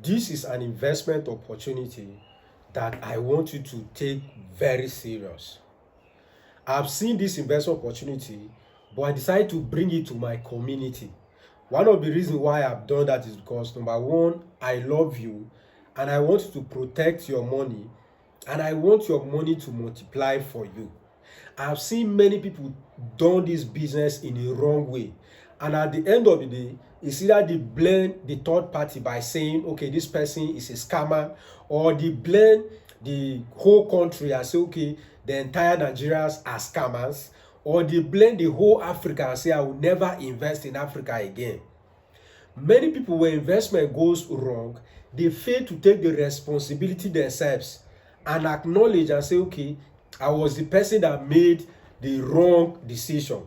this is an investment opportunity that I want you to take very serious. I've seen this investment opportunity, but I decided to bring it to my community. One of the reasons why I've done that is because, number one, I love you and I want to protect your money, and I want your money to multiply for you. I've seen many people done this business in a wrong way, and at the end of the day, it's either they blame the third party by saying, okay, this person is a scammer, or they blame the whole country and say, okay, the entire Nigerians are scammers, or they blame the whole Africa and say, I will never invest in Africa again. Many people, when investment goes wrong, they fail to take the responsibility themselves and acknowledge and say, okay, I was the person that made the wrong decision.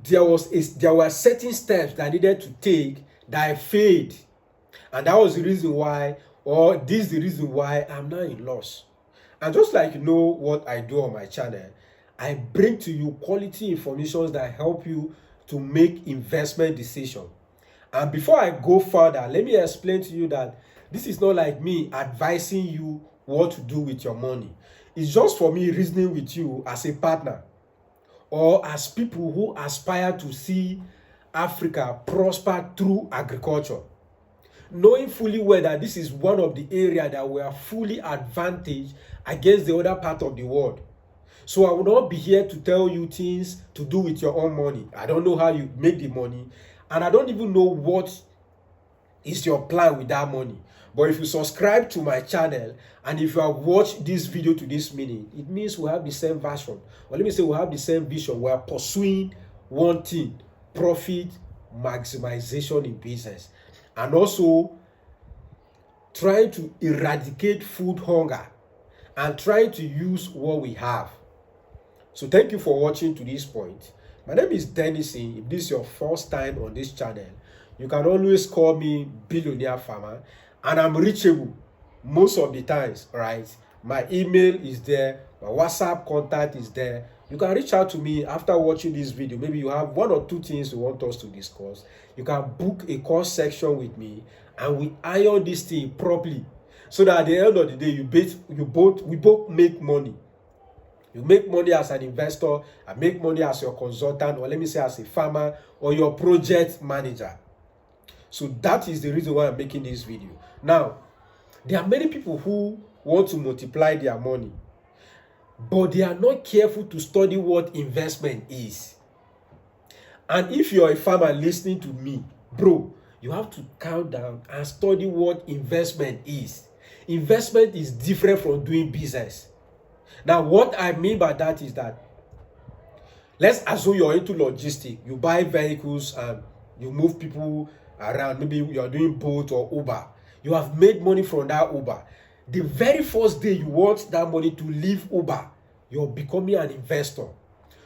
There were certain steps that I needed to take that I failed, and that was the reason why, or this is the reason why I'm now in loss. And just like you know what I do on my channel, I bring to you quality information that help you to make investment decisions. And before I go further, let me explain to you that this is not like me advising you what to do with your money. It's just for me reasoning with you as a partner, or as people who aspire to see Africa prosper through agriculture, knowing fully well that this is one of the areas that we are fully advantaged against the other part of the world. So I will not be here to tell you things to do with your own money. I don't know how you make the money, and I don't even know what is your plan with that money. But if you subscribe to my channel and if you have watched this video to this minute, it means we have the same version. Or let me say we have the same vision. We are pursuing one thing: profit maximization in business. And also trying to eradicate food hunger and trying to use what we have. So thank you for watching to this point. My name is Dennis. If this is your first time on this channel, you can always call me Billionaire Farmer, and I'm reachable most of the times, right? My email is there, my WhatsApp contact is there. You can reach out to me after watching this video. Maybe you have one or two things you want us to discuss. You can book a course section with me, and we iron this thing properly, so that at the end of the day, we both make money. You make money as an investor, I make money as your consultant, or let me say as a farmer or your project manager. So that is the reason why I'm making this video. Now, there are many people who want to multiply their money, but they are not careful to study what investment is. And if you're a farmer listening to me, bro, you have to calm down and study what investment is. Investment is different from doing business. Now, what I mean by that is that, let's assume you're into logistics. You buy vehicles and you move people around. Maybe you're doing Bolt or Uber. You have made money from that Uber. The very first day you want that money to leave Uber, you're becoming an investor.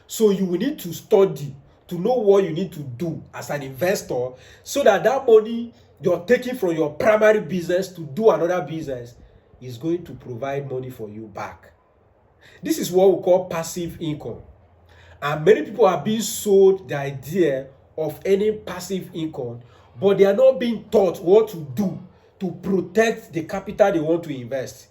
So you will need to study to know what you need to do as an investor, so that that money you're taking from your primary business to do another business is going to provide money for you back. This is what we call passive income. And many people are being sold the idea of earning passive income, but they are not being taught what to do to protect the capital they want to invest.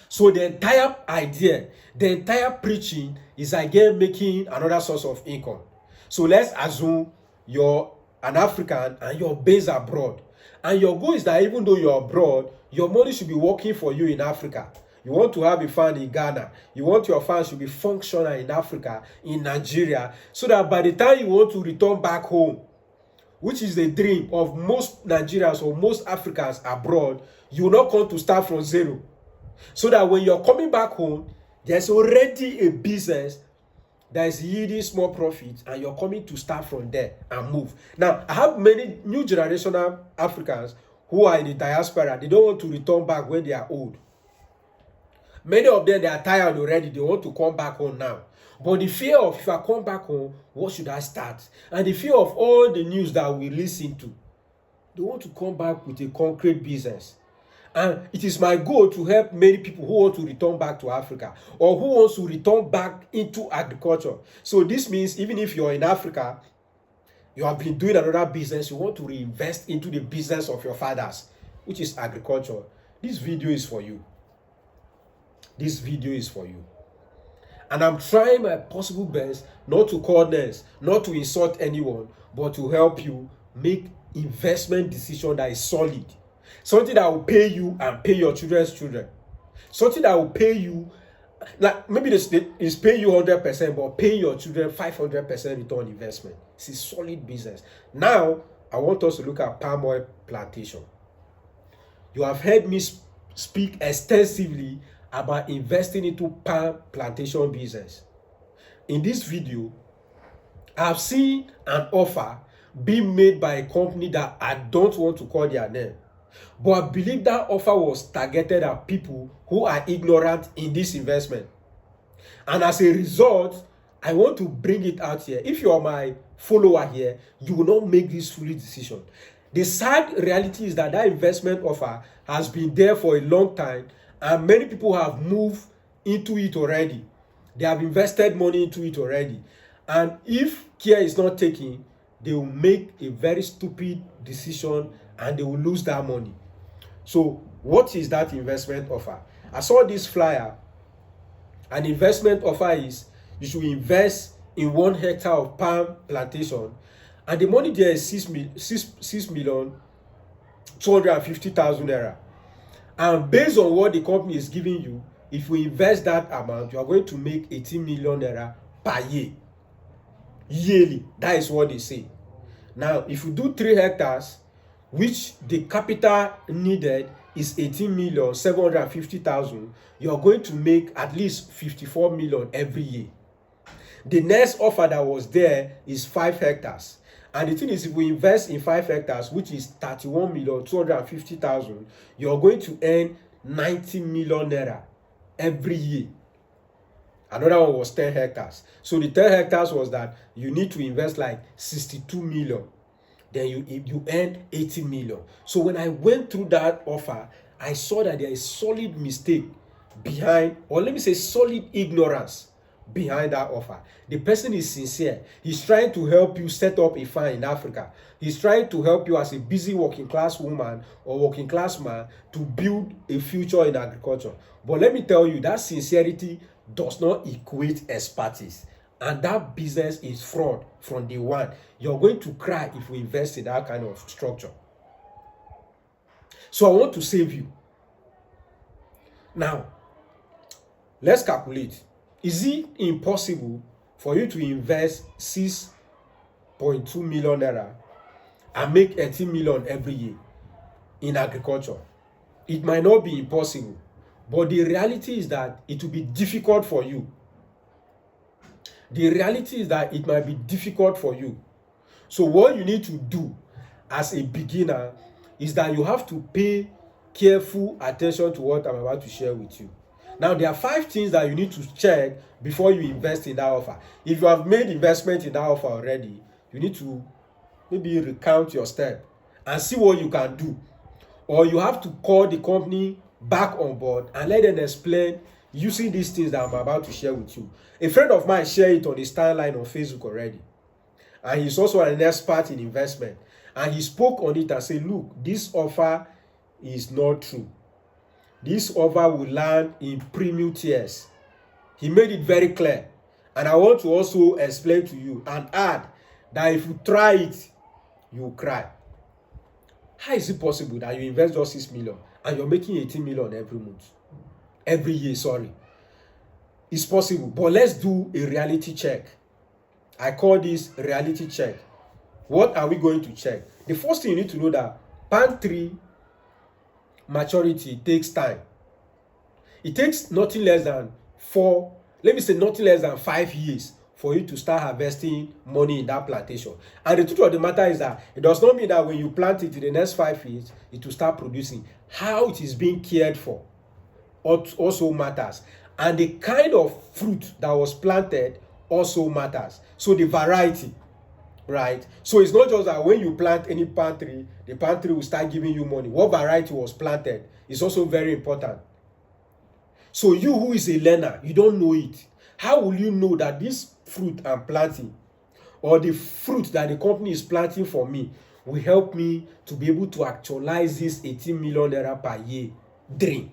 So the entire idea, the entire preaching is again making another source of income. So let's assume you're an African and you're based abroad. And your goal is that even though you're abroad, your money should be working for you in Africa. You want to have a fund in Ghana. You want your fund to be functional in Africa, in Nigeria, so that by the time you want to return back home, which is the dream of most Nigerians or most Africans abroad, you will not come to start from zero. So that when you're coming back home, there's already a business that is yielding small profits, and you're coming to start from there and move. Now, I have many new generational Africans who are in the diaspora. They don't want to return back when they are old. Many of them, they are tired already. They want to come back home now. But the fear of, if I come back home, what should I start? And the fear of all the news that we listen to. They want to come back with a concrete business. And it is my goal to help many people who want to return back to Africa, or who wants to return back into agriculture. So this means even if you're in Africa You have been doing another business, you want to reinvest into the business of your fathers, which is agriculture. This video is for you. This video is for you. And I'm trying my possible best not to call names, not to insult anyone, but to help you make investment decision that is solid. Something that will pay you and pay your children's children. Something that will pay you, like maybe it's pay you 100%, but pay your children 500% return investment. It's a solid business. Now, I want us to look at palm oil plantation. You have heard me speak extensively about investing into palm plantation business. In this video, I've seen an offer being made by a company that I don't want to call their name, but I believe that offer was targeted at people who are ignorant in this investment. And as a result, I want to bring it out here. If you are my follower here, you will not make this foolish decision. The sad reality is that investment offer has been there for a long time, and many people have moved into it already. They have invested money into it already. And if care is not taken, they will make a very stupid decision and they will lose that money. So what is that investment offer? I saw this flyer. An investment offer is you should invest in 1 hectare of palm plantation, and the money there is 6,250,000 naira. And based on what the company is giving you, if we invest that amount, you are going to make 18 million naira per year. Yearly. That is what they say. Now, if you do 3 hectares, which the capital needed is 18,750,000, you are going to make at least 54 million every year. The next offer that was there is 5 hectares. And the thing is, if we invest in 5 hectares, which is 31,250,000, you are going to earn 90 million naira every year. Another one was 10 hectares. So the 10 hectares was that you need to invest like 62 million. Then you earn 80 million. So when I went through that offer, I saw that there is solid mistake behind, or let me say solid ignorance behind that offer. The person is sincere. He's trying to help you set up a farm in Africa. He's trying to help you as a busy working class woman or working class man to build a future in agriculture. But let me tell you, that sincerity does not equate expertise. And that business is fraud from day one. You're going to cry if we invest in that kind of structure. So I want to save you. Now, let's calculate. Is it impossible for you to invest 6.2 million naira and make 18 million every year in agriculture? It might not be impossible, but the reality is that it will be difficult for you. The reality is that it might be difficult for you. So what you need to do as a beginner is that you have to pay careful attention to what I'm about to share with you. Now, there are 5 things that you need to check before you invest in that offer. If you have made investment in that offer already, you need to maybe recount your step and see what you can do. Or you have to call the company back on board and let them explain using these things that I'm about to share with you. A friend of mine shared it on his timeline on Facebook already. And he's also an expert in investment. And he spoke on it and said, look, this offer is not true. This offer will land in premium tiers. He made it very clear. And I want to also explain to you and add that if you try it, you will cry. How is it possible that you invest just 6 million and you're making 18 million every month? Every year, sorry. It's possible, but let's do a reality check. I call this reality check. What are we going to check? The first thing you need to know that palm tree maturity takes time. It takes nothing less than 5 years for you to start harvesting money in that plantation. And the truth of the matter is that it does not mean that when you plant it in the next 5 years, it will start producing. How it is being cared for also matters. And the kind of fruit that was planted also matters. So the variety, right? So it's not just that when you plant any palm tree, the palm tree will start giving you money. What variety was planted is also very important. So you who is a learner, you don't know it. How will you know that this fruit I'm planting or the fruit that the company is planting for me will help me to be able to actualize this 18 million naira per year dream.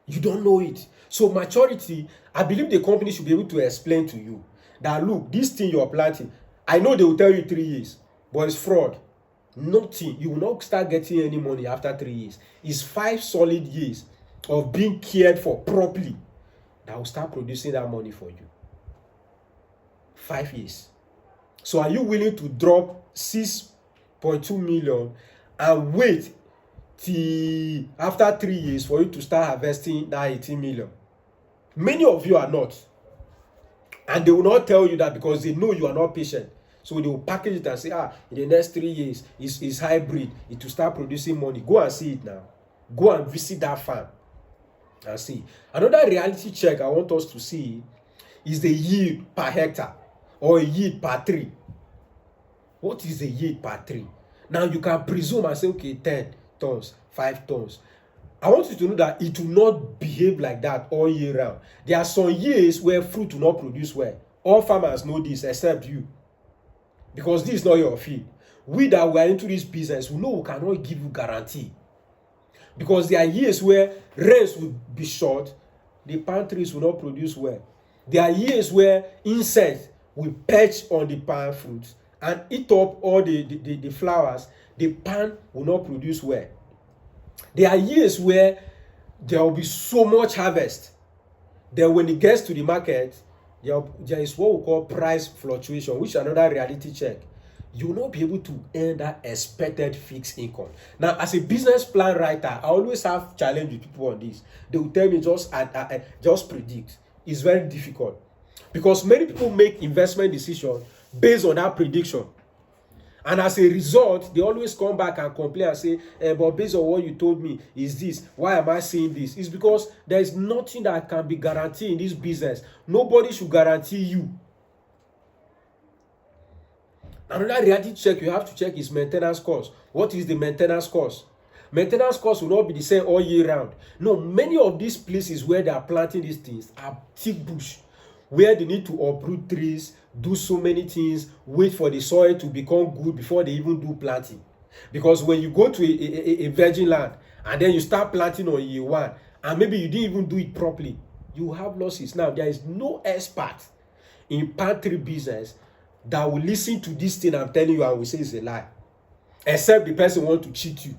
You don't know it. So maturity, I believe the company should be able to explain to you that, look, this thing you are planting, I know they will tell you 3 years, but it's fraud. Nothing. You will not start getting any money after 3 years. It's 5 solid years of being cared for properly that will start producing that money for you. 5 years. So are you willing to drop 6.2 million and wait till after 3 years for you to start harvesting that 18 million? Many of you are not. And they will not tell you that because they know you are not patient. So they will package it and say, in the next 3 years, it's hybrid. It will start producing money. Go and see it now. Go and visit that farm and see. Another reality check I want us to see is the yield per hectare or a yield per tree. What is the yield per tree? Now you can presume and say, okay, 10 tons, 5 tons. I want you to know that it will not behave like that all year round. There are some years where fruit will not produce well. All farmers know this except you. Because this is not your field. We that were into this business, we know we cannot give you guarantee. Because there are years where rains will be short, the palm trees will not produce well. There are years where insects will perch on the palm fruits and eat up all the flowers. The palm will not produce well. There are years where there will be so much harvest. Then when it gets to the market, there is what we call price fluctuation, which is another reality check. You will not be able to earn that expected fixed income. Now, as a business plan writer, I always have challenge with people on this. They will tell me just predict. It's very difficult because many people make investment decisions based on that prediction. And as a result, they always come back and complain and say, but based on what you told me, is this? Why am I saying this? It's because there is nothing that can be guaranteed in this business. Nobody should guarantee you. Another reality check you have to check is maintenance cost. What is the maintenance cost? Maintenance cost will not be the same all year round. No, many of these places where they are planting these things are thick bush, where they need to uproot trees, do so many things, wait for the soil to become good before they even do planting. Because when you go to a virgin land and then you start planting on year one and maybe you didn't even do it properly, you have losses. Now, there is no expert in palm tree business that will listen to this thing I'm telling you and will say it's a lie, except the person want to cheat you,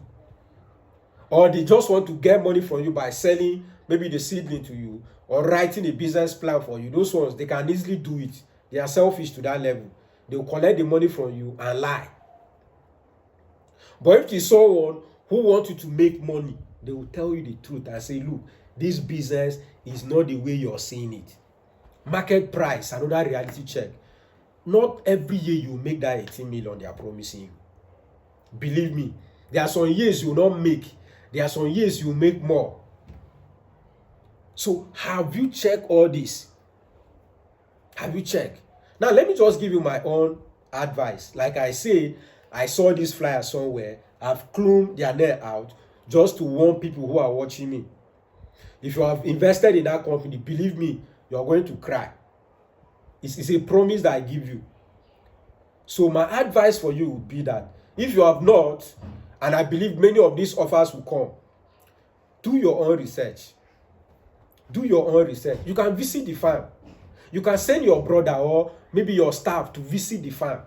or they just want to get money from you by selling maybe the seedling to you or writing a business plan for you. Those ones, they can easily do it. They are selfish to that level. They will collect the money from you and lie. But if it is someone who wants you to make money, they will tell you the truth and say, look, this business is not the way you're seeing it. Market price, another reality check. Not every year you make that 18 million they are promising you. Believe me, there are some years you will not make. There are some years you will make more. So have you checked all this? Have you checked? Now, let me just give you my own advice. Like I said, I saw this flyer somewhere. I've clued their net out just to warn people who are watching me. If you have invested in that company, believe me, you're going to cry. It's a promise that I give you. So my advice for you would be that if you have not, and I believe many of these offers will come, do your own research. Do your own research. You can visit the farm. You can send your brother or maybe your staff to visit the farm.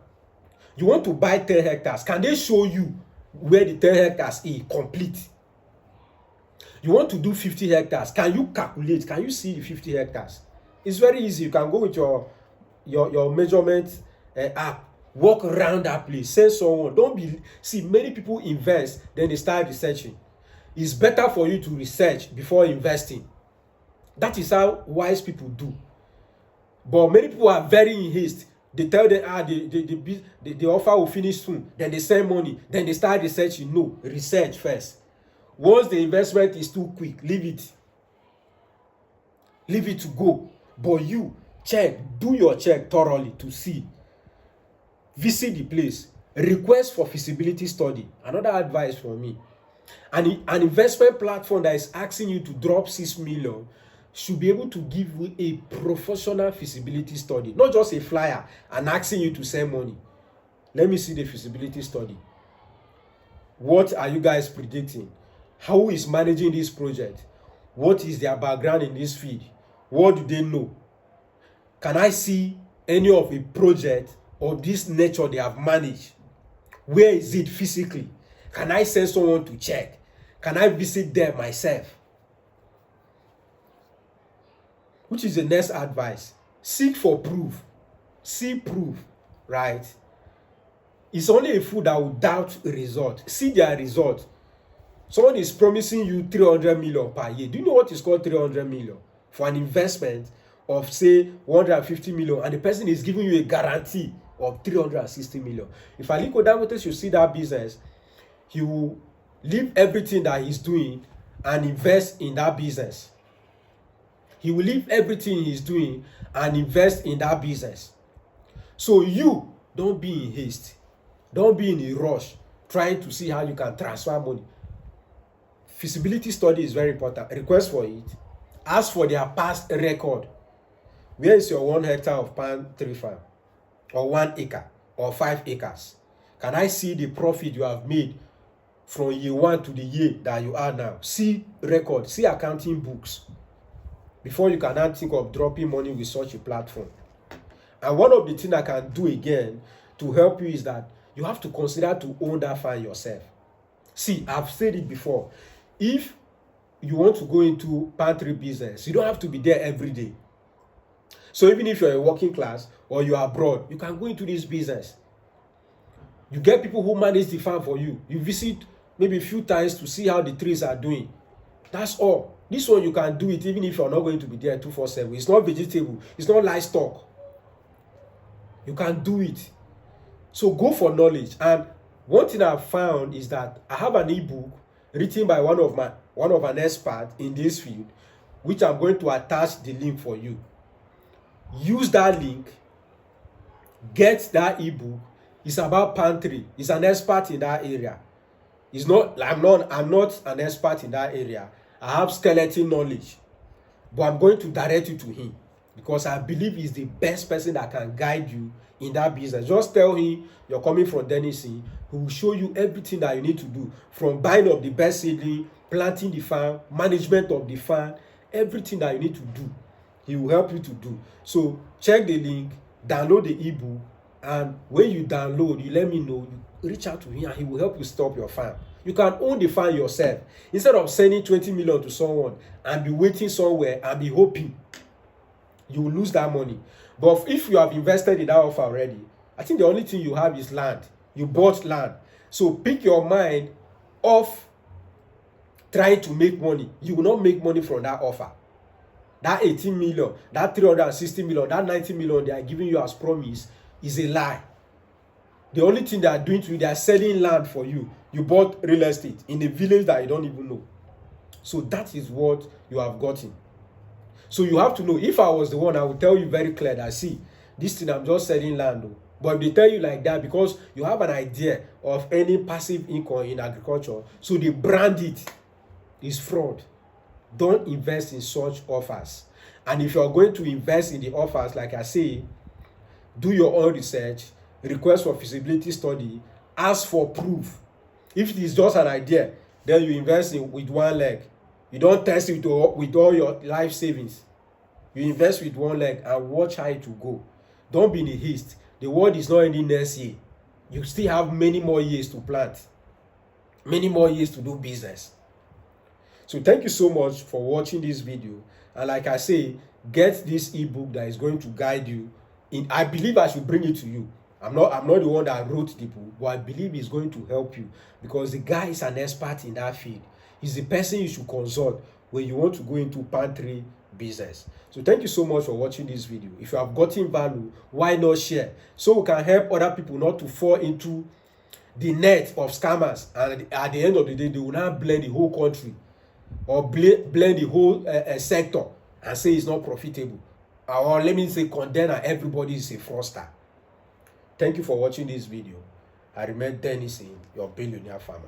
You want to buy 10 hectares. Can they show you where the 10 hectares is complete? You want to do 50 hectares. Can you calculate? Can you see the 50 hectares? It's very easy. You can go with your measurement app. Walk around that place. Send someone. Don't be... See, many people invest, then they start researching. It's better for you to research before investing. That is how wise people do. But many people are very in haste. They tell them, the offer will finish soon. Then they send money. Then they start researching. No, research first. Once the investment is too quick, leave it. Leave it to go. But you, check. Do your check thoroughly to see. Visit the place. Request for feasibility study. Another advice from me. An investment platform that is asking you to drop 6 million should be able to give you a professional feasibility study, not just a flyer and asking you to send money. Let me see the feasibility study. What are you guys predicting? Who is managing this project? What is their background in this field? What do they know? Can I see any of a project of this nature they have managed? Where is it physically? Can I send someone to check? Can I visit them myself? Which is the next advice? Seek for proof. See proof, right? It's only a fool that will doubt a result. See their result. Someone is promising you 300 million per year. Do you know what is called 300 million? For an investment of, say, 150 million, and the person is giving you a guarantee of 360 million. If Aliko Dangote should see that business, he will leave everything that he's doing and invest in that business. He will leave everything he's doing and invest in that business. So you, don't be in haste. Don't be in a rush trying to see how you can transfer money. Feasibility study is very important. Request for it. Ask for their past record. Where is your 1 hectare of palm tree farm? Or 1 acre? Or 5 acres? Can I see the profit you have made from year 1 to the year that you are now? See record. See accounting books. Before you can now think of dropping money with such a platform. And one of the things I can do again to help you is that you have to consider to own that farm yourself. See, I've said it before. If you want to go into pantry business, you don't have to be there every day. So even if you're a working class or you're abroad, you can go into this business. You get people who manage the farm for you. You visit maybe a few times to see how the trees are doing. That's all. This one you can do it even if you're not going to be there 247. It's not vegetable. It's not livestock. You can do it. So go for knowledge. And one thing I've found is that I have an ebook written by one of an expert in this field, which I'm going to attach the link for you. Use that link. Get that ebook. It's about pantry. He's an expert in that area. I'm not an expert in that area. I have skeleton knowledge. But I'm going to direct you to him because I believe he's the best person that can guide you in that business. Just tell him you're coming from Denison. He will show you everything that you need to do, from buying of the best seedling, planting the farm, management of the farm, everything that you need to do. He will help you to do. So check the link, download the ebook, and when you download, you let me know. You reach out to him and he will help you stop your farm. You can own the farm yourself instead of sending 20 million to someone and be waiting somewhere and be hoping you will lose that money. But if you have invested in that offer already, I think the only thing you have is land. You bought land. So pick your mind off trying to make money. You will not make money from that offer. That 18 million, that 360 million, that 90 million they are giving you as promise is a lie. The only thing they are doing to you, they are selling land for you. You bought real estate in a village that you don't even know. So that is what you have gotten. So you have to know. If I was the one, I would tell you very clear that, see, this thing I'm just selling land. Though. But if they tell you like that because you have an idea of any passive income in agriculture, so they brand it, is fraud. Don't invest in such offers. And if you're going to invest in the offers, like I say, do your own research, request for feasibility study, ask for proof. If it is just an idea, then you invest in with one leg. You don't test it with all your life savings. You invest with one leg and watch how it will go. Don't be in a haste. The world is not ending next year. You still have many more years to plant. Many more years to do business. So thank you so much for watching this video. And like I say, get this ebook that is going to guide you. I believe I should bring it to you. I'm not the one that wrote the book, but I believe it's going to help you because the guy is an expert in that field. He's the person you should consult when you want to go into pantry business. So thank you so much for watching this video. If you have gotten value, why not share? So we can help other people not to fall into the net of scammers. And at the end of the day, they will not blame the whole country or blame the whole sector and say it's not profitable. Or let me say condemn and everybody is a fraudster. Thank you for watching this video. I remain Denison, your billionaire farmer.